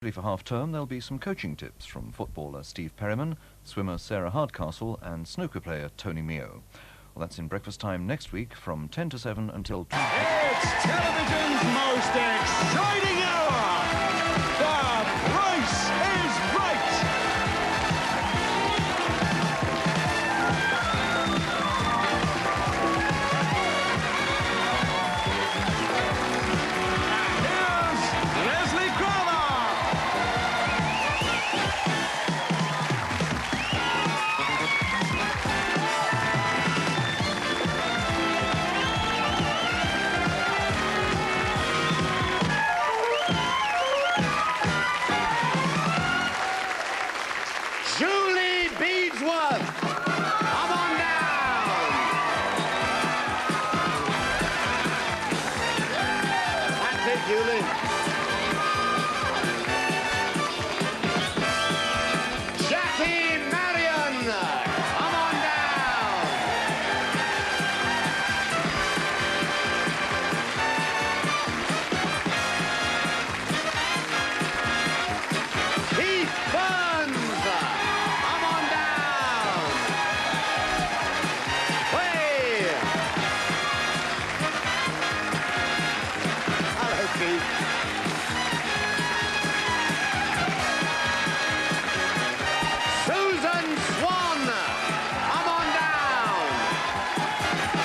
For half-term, there'll be some coaching tips from footballer Steve Perryman, swimmer Sarah Hardcastle and snooker player Tony Mio. Well, that's in breakfast time next week from 10 to 7 until 2. It's television's most exciting hour! The Price is Right! Julie. Jackie Marion, come on down. Keith Burns, come on down. Way. Hello, Keith. Susan Swan, come on down.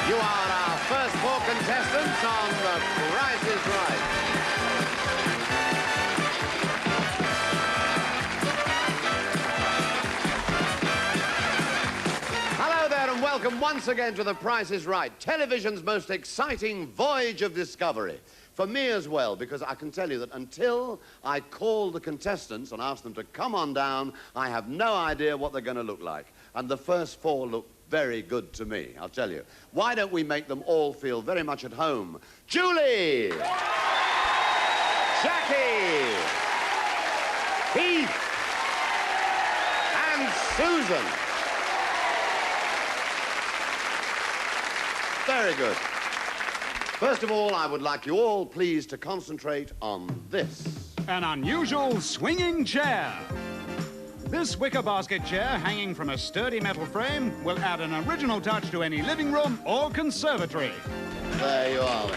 You are our first four contestants on The Price is Right. Hello there and welcome once again to The Price is Right, television's most exciting voyage of discovery. For me as well, because I can tell you that until I call the contestants and ask them to come on down, I have no idea what they're going to look like. And the first four look very good to me, I'll tell you. Why don't we make them all feel very much at home? Julie! Jackie! Keith! And Susan! Very good. First of all, I would like you all, please, to concentrate on this. An unusual swinging chair. This wicker basket chair, hanging from a sturdy metal frame, will add an original touch to any living room or conservatory. There you are.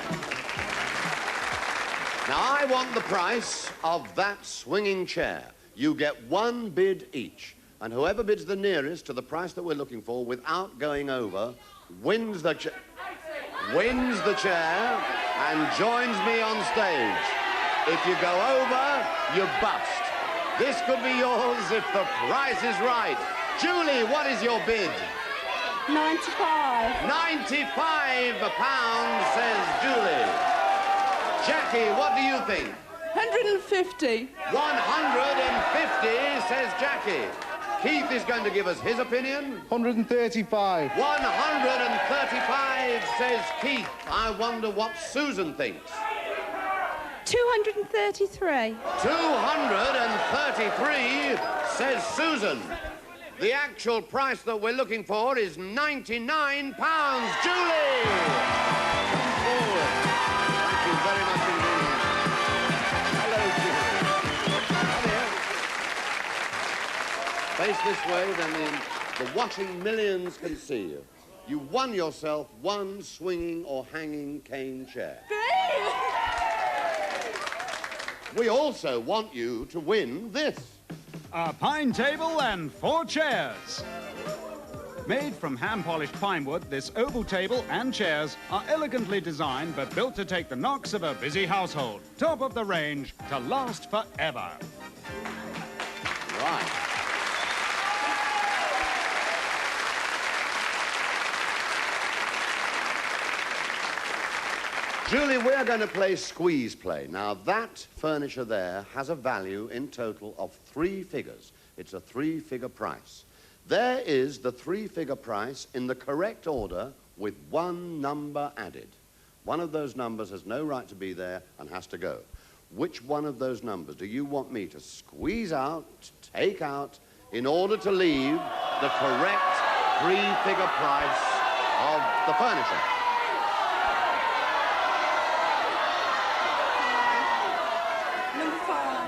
Now, I want the price of that swinging chair. You get one bid each, and whoever bids the nearest to the price that we're looking for without going over wins the chair and joins me on stage. If you go over, you bust. This could be yours if the price is right. Julie, what is your bid? 95. 95 pounds, says Julie. Jackie, what do you think? 150. 150, says Jackie. Keith is going to give us his opinion. 135. 135, says Keith. I wonder what Susan thinks. 233. 233, says Susan. The actual price that we're looking for is 99 pounds. Julie! Come forward. Thank you very much indeed. Hello, Julie. Come here. Face this way, then the watching millions can see you. You won yourself one swinging or hanging cane chair. We also want you to win this. A pine table and 4 chairs. Made from hand-polished pine wood, this oval table and chairs are elegantly designed but built to take the knocks of a busy household. Top of the range to last forever. Right. Julie, we're going to play squeeze play. Now, that furniture there has a value in total of 3 figures. It's a 3-figure price. There is the 3-figure price in the correct order with 1 number added. One of those numbers has no right to be there and has to go. Which one of those numbers do you want me to squeeze out, take out, in order to leave the correct 3-figure price of the furniture? Number 5.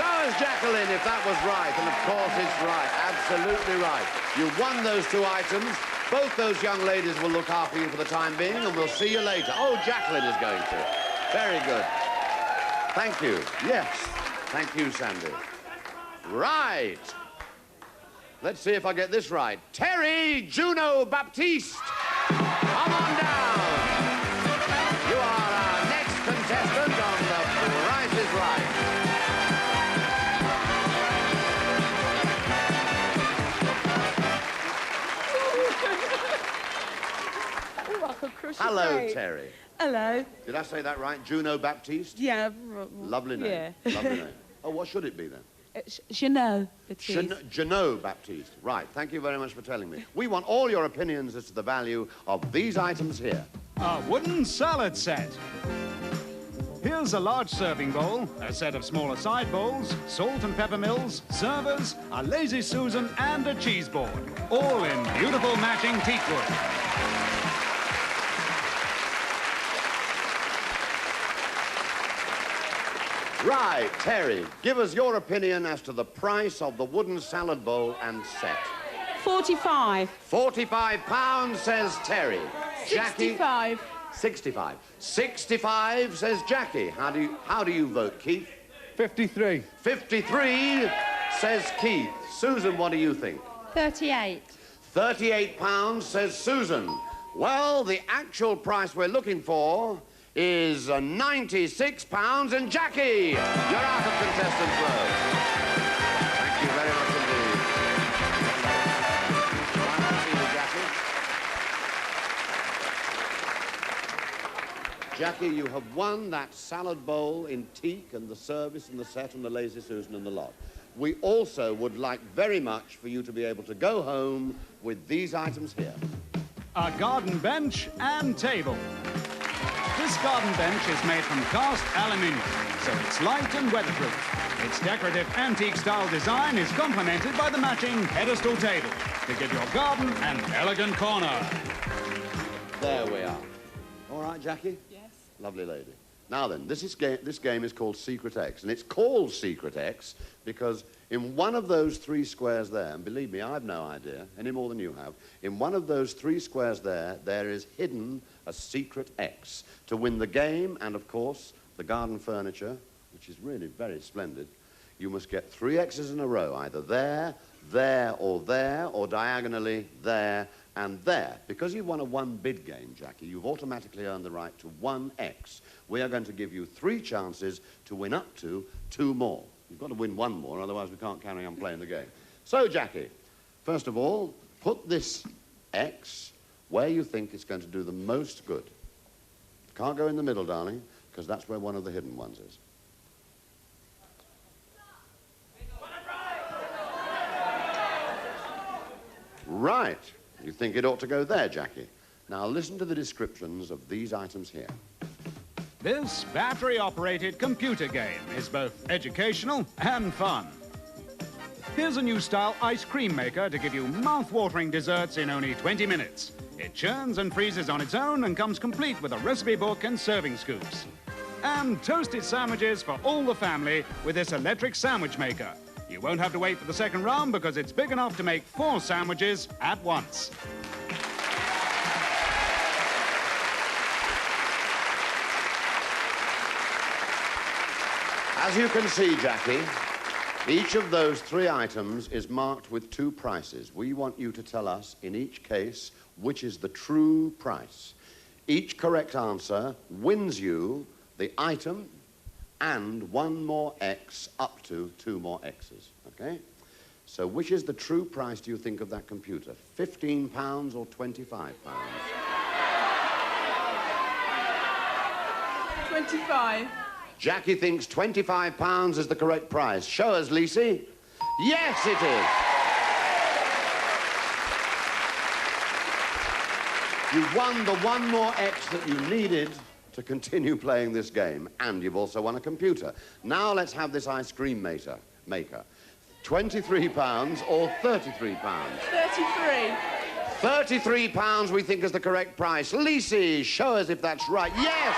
So is Jacqueline, if that was right. And of course it's right. Absolutely right. You won those two items. Both those young ladies will look after you for the time being, and we'll see you later. Oh, Jacqueline is going to. Very good. Thank you. Yes. Thank you, Sandy. Right. Let's see if I get this right. Terry Juno Baptiste. Come on down. You are our next contestant on The Price is Right. Hello, Terry. Hello. Did I say that right? Juno Baptiste? Yeah. Lovely name. Yeah. Lovely name. Oh, what should it be then? Jeannot Baptiste. Jeannot Baptiste. Right. Thank you very much for telling me. We want all your opinions as to the value of these items here. A wooden salad set. Here's a large serving bowl, a set of smaller side bowls, salt and pepper mills, servers, a Lazy Susan, and a cheese board. All in beautiful matching teak wood. Right, Terry, give us your opinion as to the price of the wooden salad bowl and set. 45. £45, says Terry. Jackie? 65. 65. 65, says Jackie. How do you vote, Keith? 53. 53, says Keith. Susan, what do you think? 38. £38, says Susan. Well, the actual price we're looking for is £96, and Jackie, you're out of contestant's row. Thank you very much indeed. Nice to see you, Jackie. Jackie, you have won that salad bowl in teak and the service and the set and the Lazy Susan and the lot. We also would like very much for you to be able to go home with these items here. A garden bench and table. This garden bench is made from cast aluminium, so it's light and weatherproof. Its decorative antique-style design is complemented by the matching pedestal table to give your garden an elegant corner. There we are. All right, Jackie? Yes. Lovely lady. Now then, this game is called Secret X, and it's called Secret X because in one of those three squares there, and believe me, I have no idea, any more than you have, in one of those three squares there is hidden a secret X. To win the game and, of course, the garden furniture, which is really very splendid, you must get three X's in a row, either there, or diagonally there and there. Because you've won a one-bid game, Jackie, you've automatically earned the right to one X. We are going to give you 3 chances to win up to 2 more. You've got to win 1 more, otherwise we can't carry on playing the game. So, Jackie, first of all, put this X where you think it's going to do the most good. Can't go in the middle, darling, because that's where one of the hidden ones is. Right. You think it ought to go there, Jackie. Now listen to the descriptions of these items here. This battery-operated computer game is both educational and fun. Here's a new style ice cream maker to give you mouth-watering desserts in only 20 minutes. It churns and freezes on its own and comes complete with a recipe book and serving scoops. And toasted sandwiches for all the family with this electric sandwich maker. You won't have to wait for the second round because it's big enough to make 4 sandwiches at once. As you can see, Jackie, each of those 3 items is marked with 2 prices. We want you to tell us, in each case, which is the true price. Each correct answer wins you the item and 1 more X up to 2 more X's, okay? So which is the true price, do you think, of that computer? £15 or £25? 25. Jackie thinks £25 is the correct price. Show us, Lisi. Yes, it is. You've won the 1 more X that you needed to continue playing this game, and you've also won a computer. Now let's have this ice cream maker. £23 or £33? 33. £33 we think is the correct price. Lisi, show us if that's right. Yes!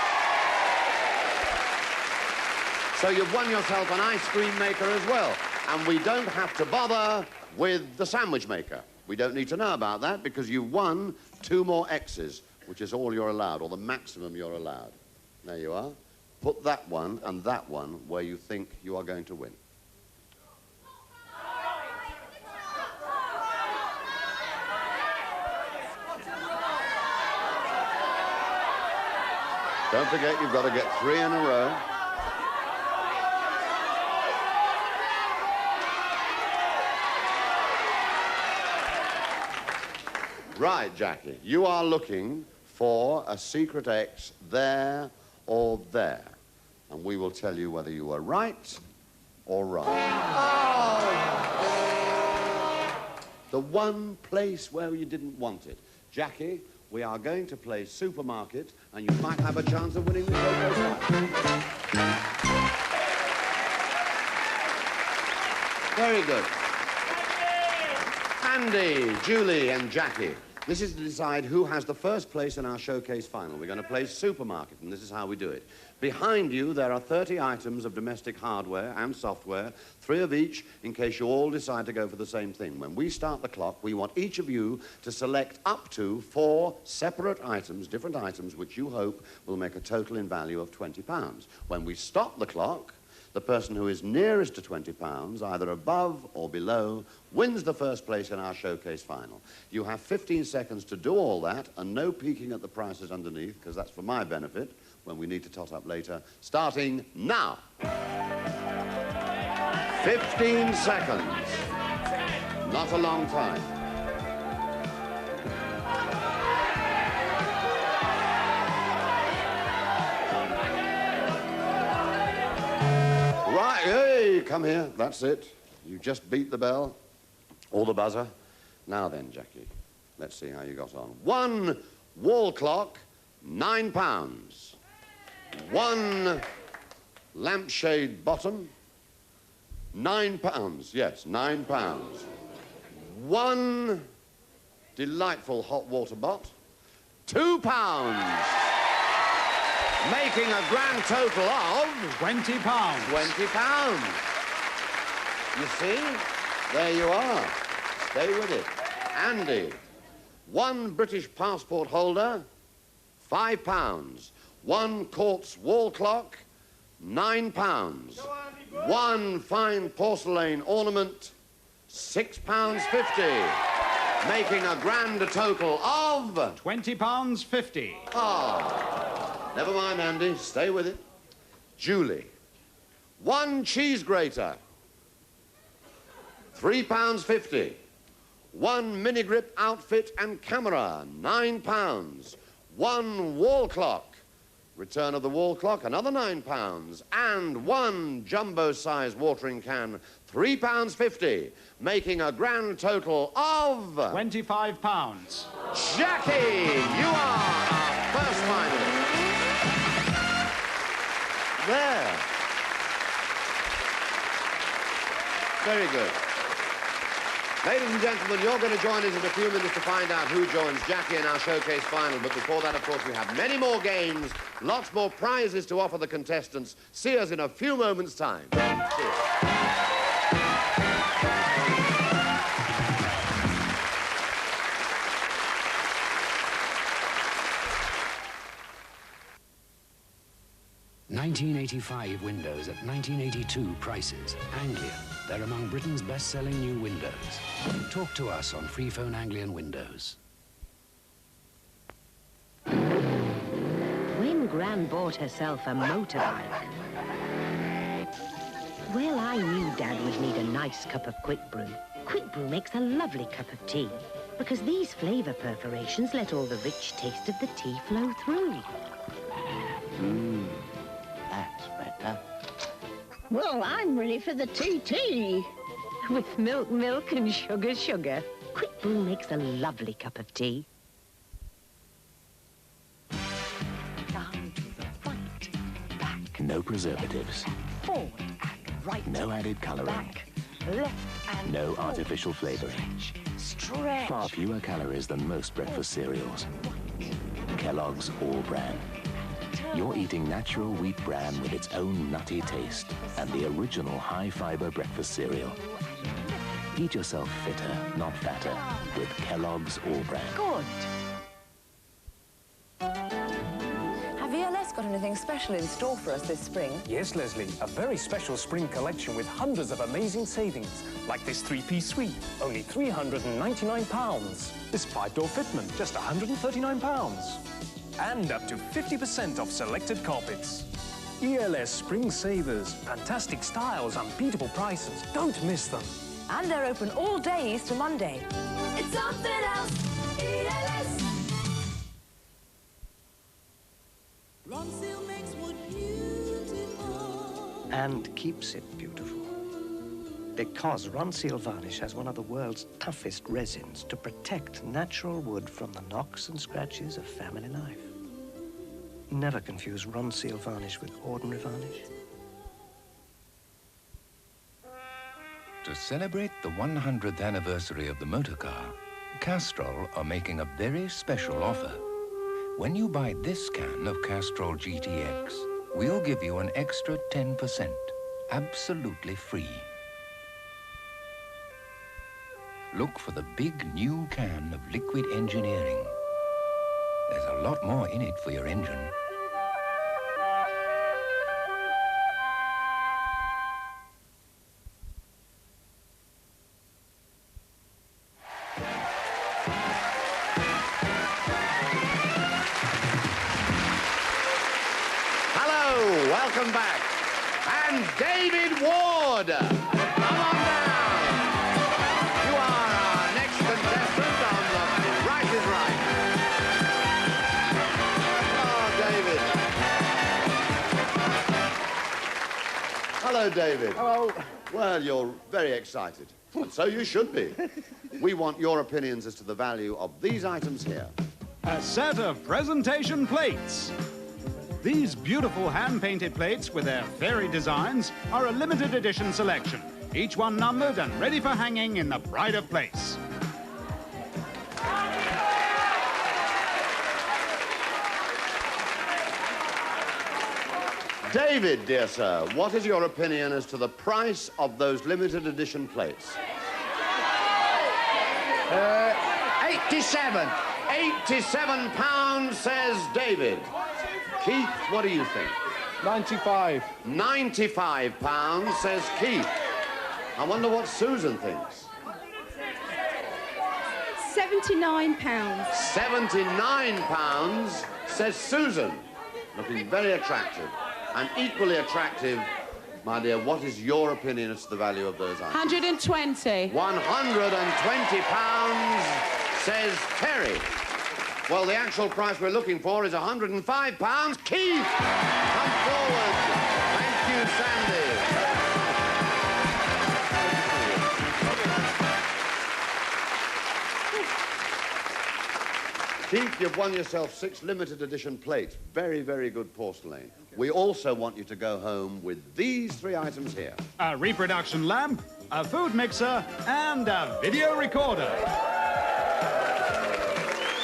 So you've won yourself an ice cream maker as well. And we don't have to bother with the sandwich maker. We don't need to know about that because you've won 2 more X's, which is all you're allowed, or the maximum you're allowed. There you are. Put that one and that one where you think you are going to win. Don't forget, you've got to get 3 in a row. Right, Jackie, you are looking for a secret X there or there. And we will tell you whether you are right or wrong. Oh! The one place where you didn't want it. Jackie, we are going to play supermarket, and you might have a chance of winning the Cocoa Prize. Very good. Andy, Julie, and Jackie. This is to decide who has the first place in our showcase final. We're going to play supermarket, and this is how we do it. Behind you, there are 30 items of domestic hardware and software, 3 of each, in case you all decide to go for the same thing. When we start the clock, we want each of you to select up to 4 separate items, different items, which you hope will make a total in value of £20. When we stop the clock, the person who is nearest to £20, either above or below, wins the first place in our showcase final. You have 15 seconds to do all that, and no peeking at the prices underneath, because that's for my benefit when we need to tot up later, starting now. 15 seconds. Not a long time. Right, hey, come here. That's it. You just beat the bell, or the buzzer. Now then, Jackie, let's see how you got on. 1 wall clock, £9. 1 lampshade bottom, £9. Yes, £9. 1 delightful hot water bot, £2. Making a grand total of £20. £20. You see? There you are. Stay with it. Andy, 1 British passport holder, £5. 1 quartz wall clock, £9. 1 fine porcelain ornament, £6.50. Making a grand total of £20.50. Ah, never mind, Andy. Stay with it. Julie, 1 cheese grater, £3.50. 1 mini grip outfit and camera, £9. 1 wall clock, return of the wall clock, another £9. And 1 jumbo-sized watering can, £3.50, making a grand total of £25. Jackie, you are our first finalist. There. Very good. Ladies and gentlemen, you're going to join us in a few minutes to find out who joins Jackie in our showcase final. But before that, of course, we have many more games, lots more prizes to offer the contestants. See us in a few moments' time. Cheers. 1985 windows at 1982 prices. Anglian. They're among Britain's best-selling new windows. Talk to us on Freephone Anglian Windows. When Gran bought herself a motorbike, well, I knew Dad would need a nice cup of Quick Brew. Quick Brew makes a lovely cup of tea because these flavour perforations let all the rich taste of the tea flow through. That's better. Well, I'm ready for the tea. With milk, and sugar. Quick Brew makes a lovely cup of tea. Down to the front, back. No preservatives. Forward and right. No added colouring. Back, left and No forward. artificial flavouring. Stretch. Far fewer calories than most breakfast cereals. Kellogg's All Bran. Turn You're eating natural wheat bran with its own nutty taste and the original high-fiber breakfast cereal. Eat yourself fitter, not fatter, with Kellogg's All Bran. Good. Have ELS got anything special in store for us this spring? Yes, Leslie, a very special spring collection with hundreds of amazing savings, like this three-piece suite, only £399. This five-door fitment, just £139. And up to 50% off selected carpets. ELS Spring Savers, fantastic styles, unbeatable prices. Don't miss them. And they're open all day Easter Monday. It's something else. ELS. Ronseal makes wood beautiful. And keeps it beautiful. Because Ronseal varnish has one of the world's toughest resins to protect natural wood from the knocks and scratches of family life. Never confuse Ronseal varnish with ordinary varnish. To celebrate the 100th anniversary of the motor car, Castrol are making a very special offer. When you buy this can of Castrol GTX, we'll give you an extra 10%, absolutely free. Look for the big new can of liquid engineering. There's a lot more in it for your engine. Welcome back. And David Ward. Come on down. You are our next contestant on The Price is Right. Oh, David. Hello, David. Hello. Well, you're very excited. And so you should be. We want your opinions as to the value of these items here. A set of presentation plates. These beautiful hand-painted plates with their fairy designs are a limited edition selection, each one numbered and ready for hanging in the pride of place. David, dear sir, what is your opinion as to the price of those limited edition plates? 87. £87, says David. Keith, what do you think? 95. £95, says Keith. I wonder what Susan thinks. £79. £79, says Susan. Looking very attractive. And equally attractive, my dear, what is your opinion as to the value of those items? 120. £120, says Terry. Well, the actual price we're looking for is £105. Keith, come forward. Thank you, Sandy. Keith, you've won yourself 6 limited edition plates. Very, very good porcelain. We also want you to go home with these 3 items here. A reproduction lamp, a food mixer, and a video recorder.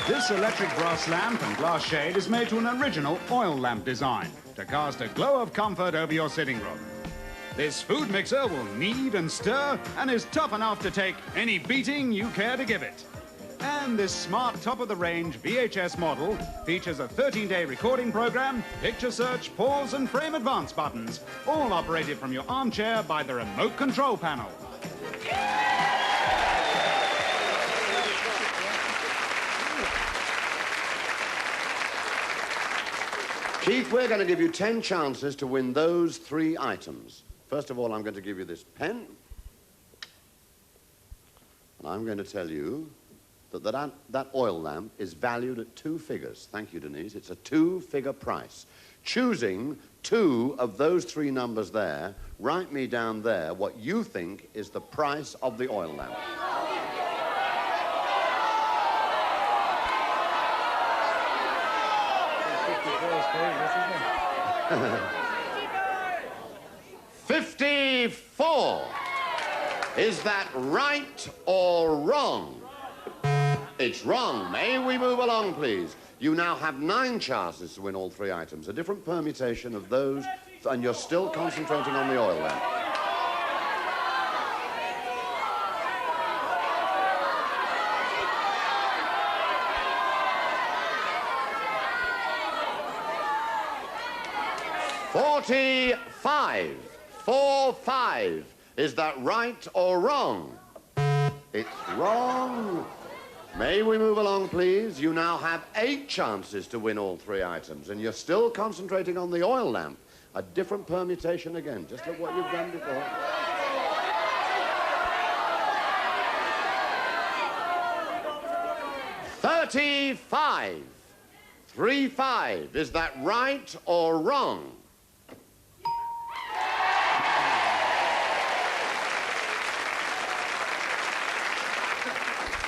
This electric brass lamp and glass shade is made to an original oil lamp design to cast a glow of comfort over your sitting room. This food mixer will knead and stir and is tough enough to take any beating you care to give it. And this smart top-of-the-range VHS model features a 13-day recording program, picture search, pause and frame advance buttons, all operated from your armchair by the remote control panel. Keith, we're going to give you 10 chances to win those 3 items. First of all, I'm going to give you this pen. And I'm going to tell you that oil lamp is valued at 2 figures. Thank you, Denise. It's a 2-figure price. Choosing 2 of those 3 numbers there, write me down there what you think is the price of the oil lamp. $54. Is that right or wrong? It's wrong. May we move along, please? You now have 9 chances to win all 3 items. A different permutation of those, and you're still concentrating on the oil lamp. $45. 4-5. Is that right or wrong? It's wrong. May we move along, please? You now have 8 chances to win all 3 items, and you're still concentrating on the oil lamp. A different permutation again. Just look what you've done before. $35. 3-5. Is that right or wrong?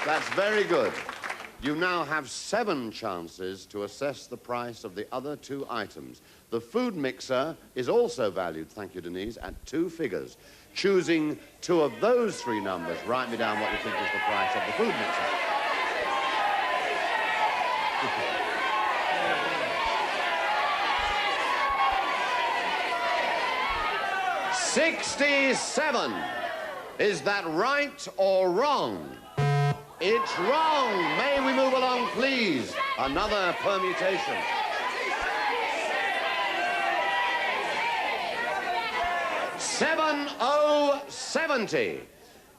That's very good. You now have 7 chances to assess the price of the other 2 items. The food mixer is also valued, thank you, Denise, at 2 figures. Choosing 2 of those 3 numbers, write me down what you think is the price of the food mixer. $67. Is that right or wrong? It's wrong. May we move along, please? Another permutation. $70.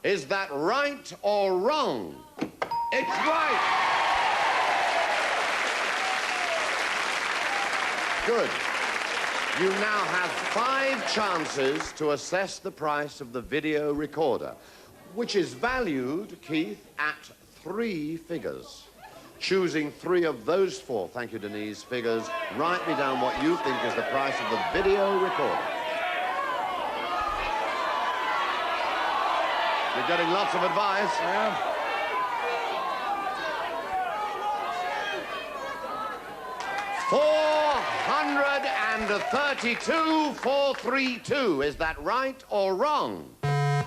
Is that right or wrong? It's right. Good. You now have 5 chances to assess the price of the video recorder, which is valued, Keith, at 3 figures. Choosing 3 of those 4, thank you, Denise, figures, write me down what you think is the price of the video recorder. You're getting lots of advice. Yeah. $432,432. Is that right or wrong?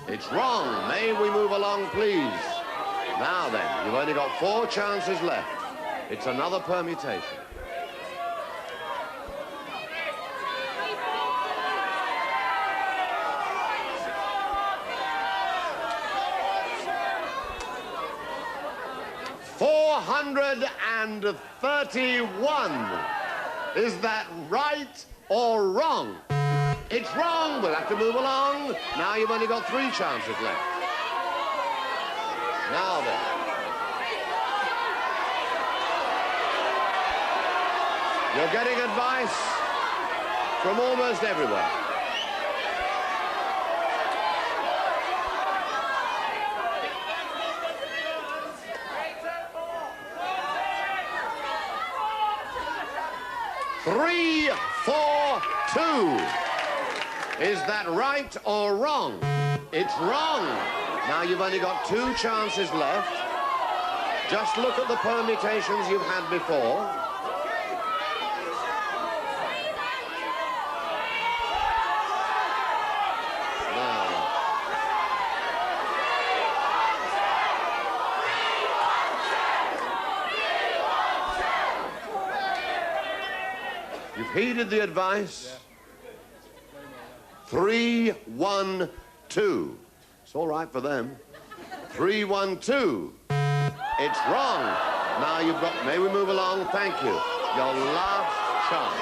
It's wrong. May we move along, please? Now then, you've only got 4 chances left. It's another permutation. $431. Is that right or wrong? It's wrong. We'll have to move along. Now you've only got 3 chances left. Now then. You're getting advice from almost everywhere. $3, 4, 2. Is that right or wrong? It's wrong. Now you've only got 2 chances left. Just look at the permutations you've had before. Now. You've heeded the advice. 3, 1, 2. It's all right for them. 3, 1, 2. It's wrong. Now you've got, may we move along? Thank you. Your last chance.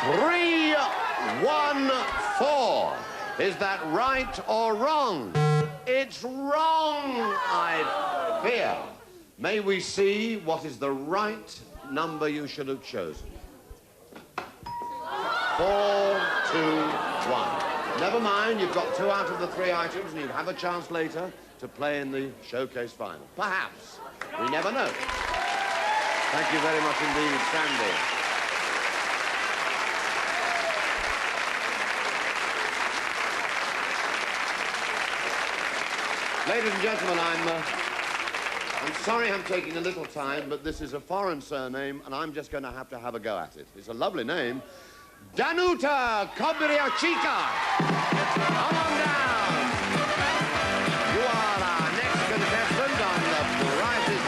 $3, 1, 4. Is that right or wrong? It's wrong, I fear. May we see what is the right number you should have chosen? 4, 2, 1. Never mind, you've got 2 out of the 3 items, and you have a chance later to play in the showcase final. Perhaps. We never know. Thank you very much indeed, Sandy. Ladies and gentlemen, I'm sorry I'm taking a little time, but this is a foreign surname, and I'm just going to have a go at it. It's a lovely name. Danuta Kobyachika. Come on down. You are our next contestant on The Price is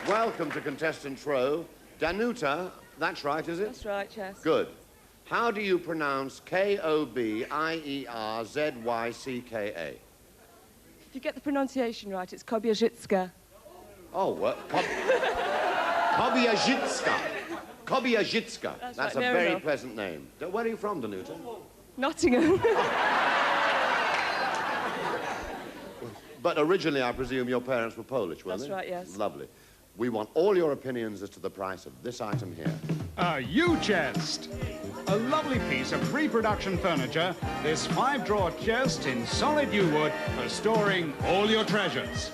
Right. Welcome to Contestants Row. Danuta, that's right, is it? That's right, yes. Good. How do you pronounce K-O-B-I-E-R-Z-Y-C-K-A? If you get the pronunciation right, it's Kobyachika. Oh, what? Kobyachika. Kobyachika. That's right, a very enough. pleasant name. Where are you from, Danuta? Nottingham. But originally, I presume your parents were Polish, weren't they? That's right, yes. Lovely. We want all your opinions as to the price of this item here. A U-chest. A lovely piece of reproduction furniture, this 5-drawer chest in solid yew wood for storing all your treasures.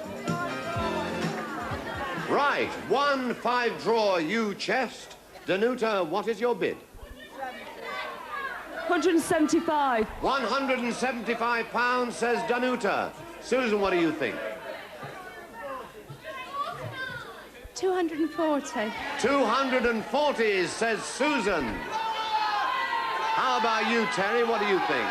Right, 1 5-drawer U-chest. Danuta, what is your bid? 175. £175, says Danuta. Susan, what do you think? 240. 240, says Susan. How about you, Terry? What do you think?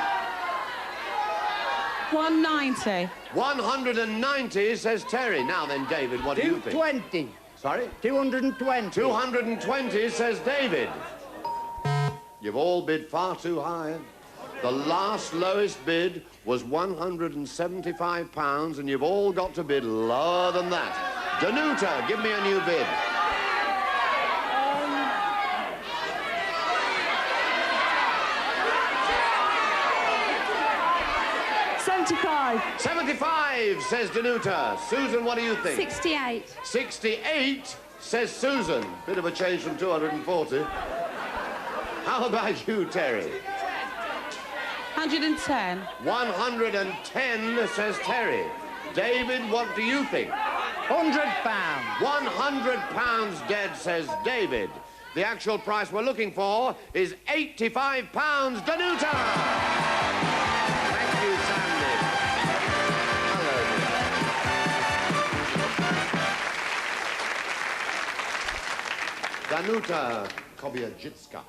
190. 190, says Terry. Now then, David, what do you think? 220. Sorry? 220. 220, says David. You've all bid far too high. The last lowest bid was £175, and you've all got to bid lower than that. Danuta, give me a new bid. 75. 75, says Danuta. Susan, what do you think? 68. 68, says Susan. Bit of a change from 240. How about you, Terry? 110. 110, says Terry. David, what do you think? £100. £100 dead, says David. The actual price we're looking for is £85. Danuta! Thank you, Sandy. Hello. Danuta Kobyachika.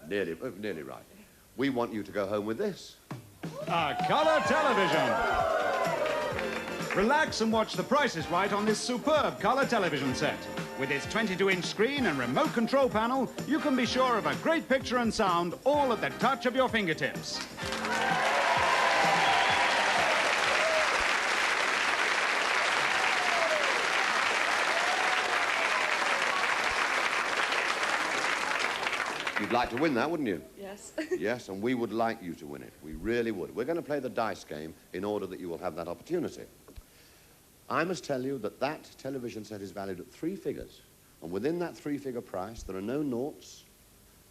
Nearly right. We want you to go home with this. A colour television. Relax and watch The Price is Right on this superb colour television set. With its 22-inch screen and remote control panel, you can be sure of a great picture and sound all at the touch of your fingertips. You'd like to win that, wouldn't you? Yes. Yes, and we would like you to win it. We really would. We're going to play the dice game in order that you will have that opportunity. I must tell you that that television set is valued at 3 figures. And within that 3-figure price, there are no noughts,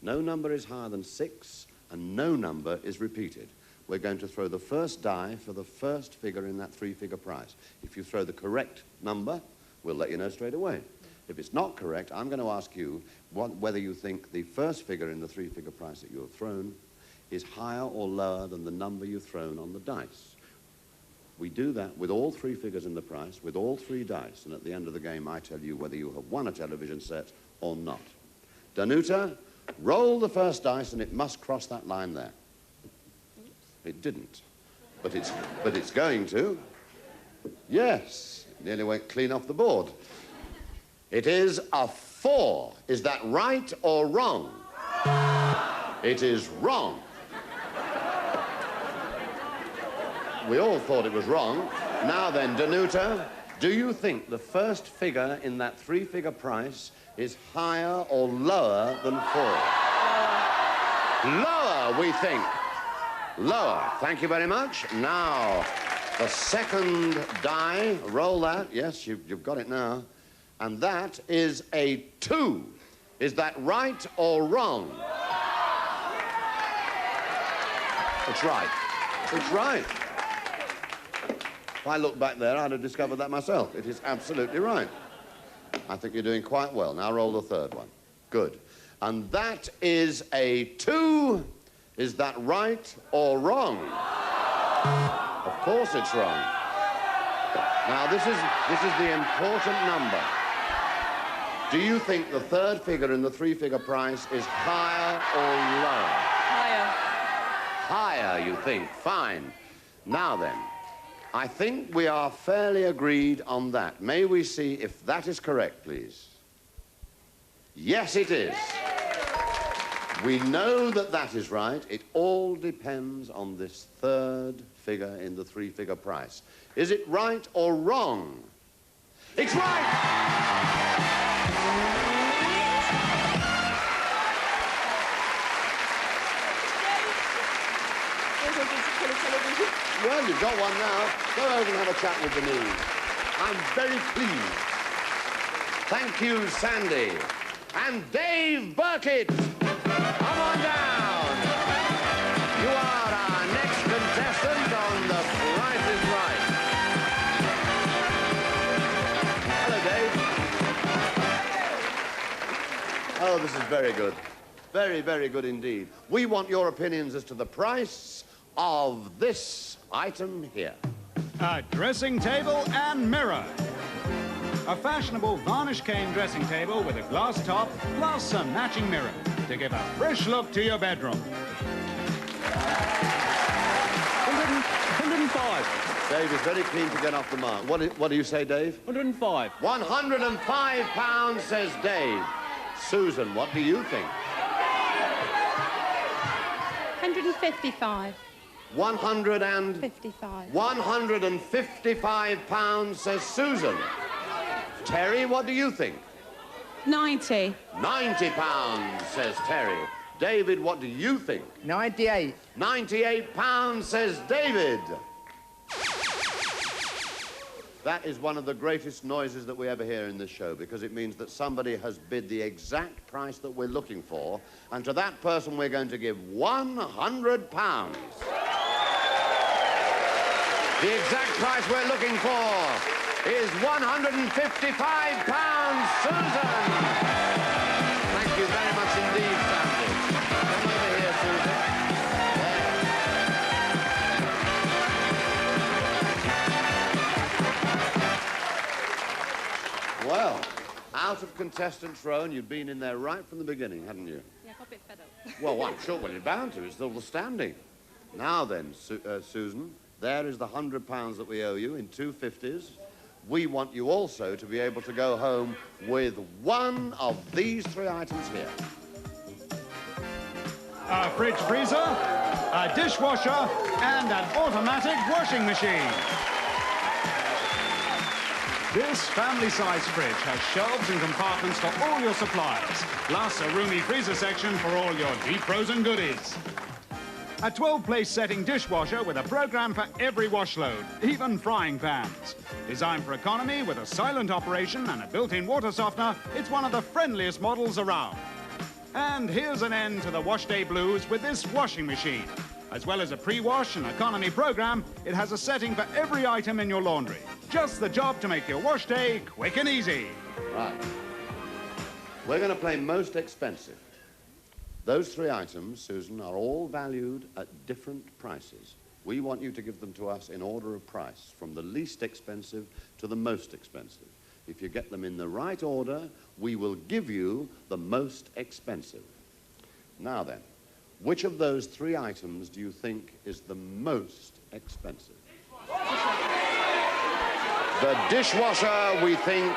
no number is higher than 6, and no number is repeated. We're going to throw the first die for the first figure in that 3-figure price. If you throw the correct number, we'll let you know straight away. If it's not correct, I'm going to ask you whether you think the first figure in the 3-figure price that you have thrown is higher or lower than the number you've thrown on the dice. We do that with all 3 figures in the price, with all 3 dice, and at the end of the game, I tell you whether you have won a television set or not. Danuta, roll the first dice, and it must cross that line there. It didn't, but it's going to. Yes, it nearly went clean off the board. It is a 4. Is that right or wrong? It is wrong. We all thought it was wrong. Now then, Danuta, do you think the first figure in that 3-figure price is higher or lower than 4? Lower, we think. Lower. Thank you very much. Now, the second die. Roll that. Yes, you've got it now. And that is a 2. Is that right or wrong? It's right. It's right. If I looked back there, I'd have discovered that myself. It is absolutely right. I think you're doing quite well. Now roll the third one. Good. And that is a 2. Is that right or wrong? Of course it's wrong. Now, this is the important number. Do you think the third figure in the three-figure price is higher or lower? Higher. Higher, you think. Fine. Now then, I think we are fairly agreed on that. May we see if that is correct, please? Yes, it is. We know that that is right. It all depends on this third figure in the three-figure price. Is it right or wrong? It's right! Well, you've got one now. Go over and have a chat with Denise. I'm very pleased. Thank you, Sandy. And Dave Burkitt. Come on down. You are our next contestant on The Price is Right. Hello, Dave. Oh, this is very good. Very, very good indeed. We want your opinions as to the price of this item here. A dressing table and mirror. A fashionable varnish cane dressing table with a glass top plus a matching mirror to give a fresh look to your bedroom. 105. Dave is very keen to get off the mark. What do you say, Dave? 105. 105 pounds, says Dave. Susan, what do you think? 155. 155 pounds, says Susan. Terry, what do you think? 90. 90 pounds, says Terry. David, what do you think? 98. 98 pounds, says David. That is one of the greatest noises that we ever hear in this show, because it means that somebody has bid the exact price that we're looking for, and to that person we're going to give 100 pounds. The exact price we're looking for is 155 pounds, Susan. Thank you very much indeed, Sandy. Come over here, Susan. There. Well, out of contestants' row, and you've been in there right from the beginning, hadn't you? Yeah, I got a bit fed up. Well, I'm sure when you're bound to. It's still the standing. Now then, Susan, there is the £100 that we owe you in 2 50s. We want you also to be able to go home with one of these 3 items here. A fridge freezer, a dishwasher, and an automatic washing machine. This family-sized fridge has shelves and compartments for all your supplies, plus a roomy freezer section for all your deep-frozen goodies. A 12-place setting dishwasher with a program for every wash load, even frying pans. Designed for economy with a silent operation and a built-in water softener, it's one of the friendliest models around. And here's an end to the wash day blues with this washing machine. As well as a pre-wash and economy program, it has a setting for every item in your laundry. Just the job to make your wash day quick and easy. Right. We're going to play most expensive. Those 3 items, Susan, are all valued at different prices. We want you to give them to us in order of price, from the least expensive to the most expensive. If you get them in the right order, we will give you the most expensive. Now then, which of those 3 items do you think is the most expensive? The dishwasher, we think,